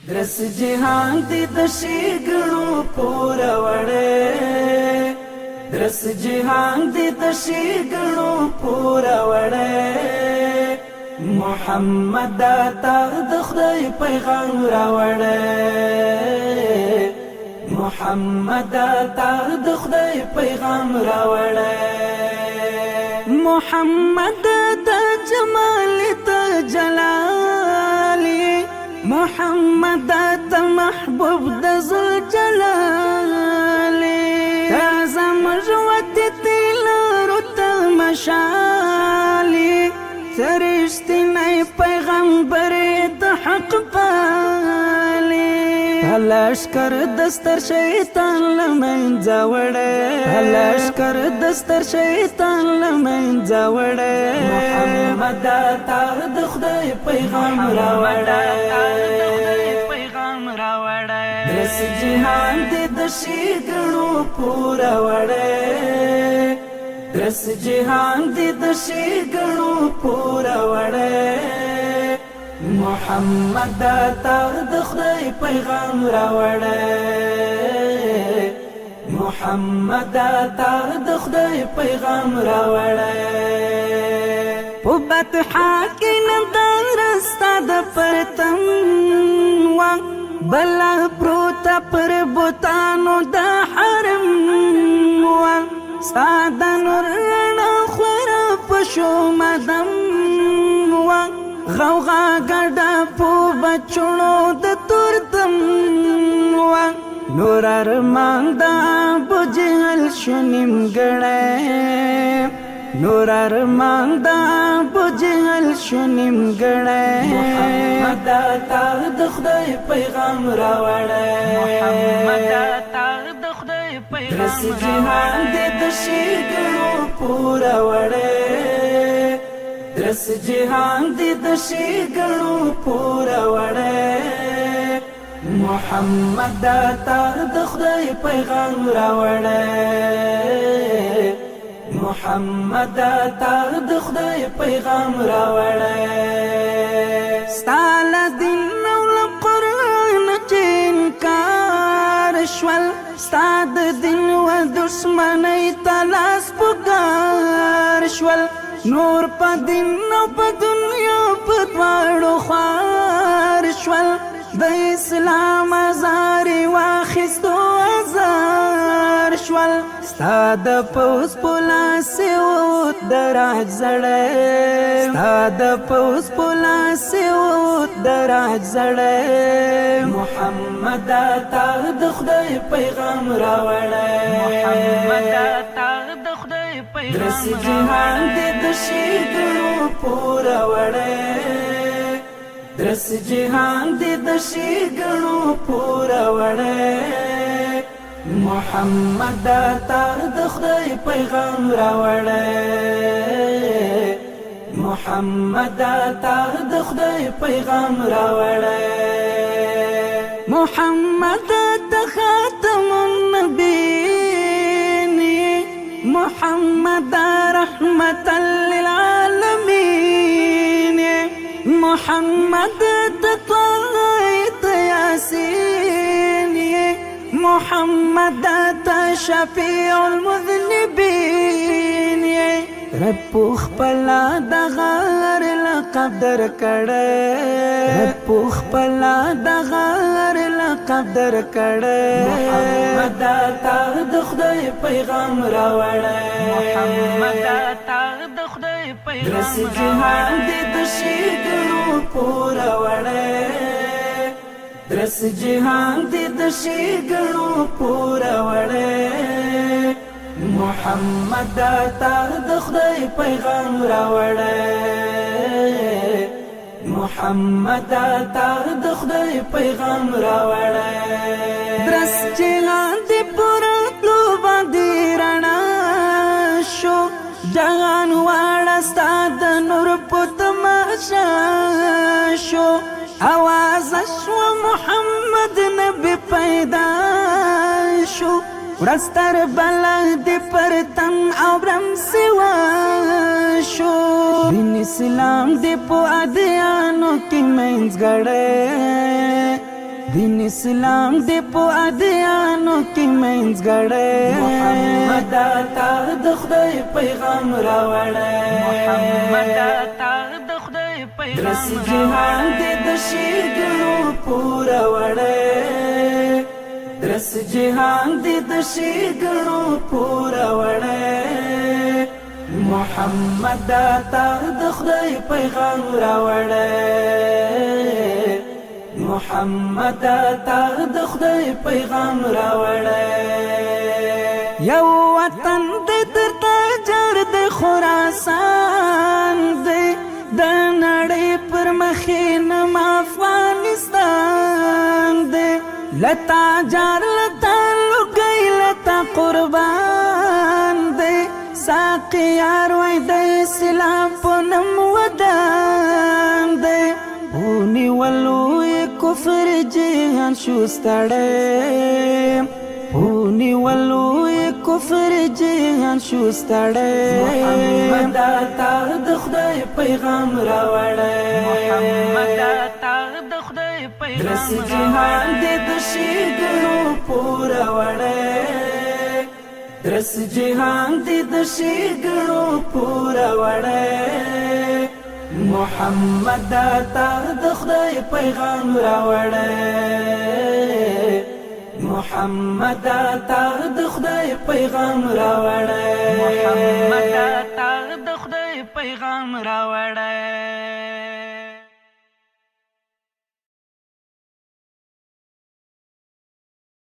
درس جهان دی د ښېګڼو پوره وړی درس جهان دی د ښېګڼو پوره وړی محمد تا د خدای پیغام راوړی محمد تا د خدای پیغام راوړی محمد د جمال ته جلالی محمد ته محبوب د ذوالجلالی تازه مروت تلارو ته مشالی رښتینی پیغمبر د حق پالی لشکر دستر شیطان لمنځه وړی لشکر دستر شیطان لمنځه وړی محمد تا د خدای پیغام راوړی درس جهان دی د ښېګڼو پوره وړی درس جهان دی د ښېګڼو پوره وړی محمد تا د خدای پیغام راوړی محمد تا د خدای پیغام راوړی په بطحا کې ننداره ستا د پرتم وه بله پروته پر بوتانو د حرم وه ستا د نور رڼا خوره په شومدم وه غوغا ګډه په بچونو د تورتم وه نور ارمان د ابوجهل شو نیمګړی نور ارمان د ابوجهل شو نیمګړی محمد تا د خدای پیغام راوړی محمد تا د خدای پیغام درس جهان دی د ښېګڼو پوره وړی درس جهان دی د ښېګڼو پوره وړی محمد تا د خدای پیغام راوړی محمد تا د خدای پیغام راوړی ستا له دین او له قرآن چې انکار شول ستا د دین و دشمنۍ ته لاس په کار شول نور په دین او په دنیا په دواړو خوار شول د اسلام ازارې واخیستو ازار شول ستا د پوځ په لاسې ووت د راج زړی ستا د پوځ په لاسې ووت د راج زړی محمد تا د خدای پیغام راوړی محمد تا د خدای پیغام درس جهان دی د ښېګڼو پوره وړی درس جهان دی د ښېګڼو پوره وړی محمد تا د خدای پیغام راوړی محمد تا د خدای پیغام راوړی محمد ته خاتم النبیین محمد رحمتا للعالمین محمد تطاعت یاسین محمد شفیع المذنبین رب خپلا د غار لقب در کړی رب خپلا د غار لقب در کړی محمد تا د خدای پیغام راوړی محمد تا د خدای پیغام درس جهان دی د ښېګڼو پوره وړی درس جهان دی د ښېګڼو پوره وړی محمد تا د خدای پیغام راوړی محمد تا د خدای پیغام راوړی درس جهان دی پوره تلو باندې رڼا شو جهان واړه ستا د نور په تماشا شو آواز شو محمد نبی پیدا شو ورستر بلا دی پر تن او برم سوا شو دین اسلام دی په ادیانو کې منځ ګړی دین اسلام دې په ادیانو کې منځ ګړی محمد تا د خدای پیغام راوړی محمد تا د خدای پیغام درس جهان دې د ښېګڼو پوره وړی درس جهان دې د ښېګڼو پوره وړی محمد تا د خدای پیغام راوړی محمد تا د خدای پیغام راوړی یو وطن دې درته جوړ دی خراسان دی د نړۍ پر مخې نم افغانستان دی لتا جار لتا لوګی لتا قربان دی ساقی یار وای د اسلام په نوم ودان دی ونیولو کفر جهان شو ستړی ونیولو کفر جهان شو ستړی محمد تا د خدای پیغام راوړی محمد تا د خدای پیغام درس جهان دې د ښېګڼو پوره وړی درس جهان دې د ښېګڼو پوره وړی محمد تا د خدای پیغام راوړی محمد تا د خدای پیغام راوړی محمد تا د خدای پیغام راوړی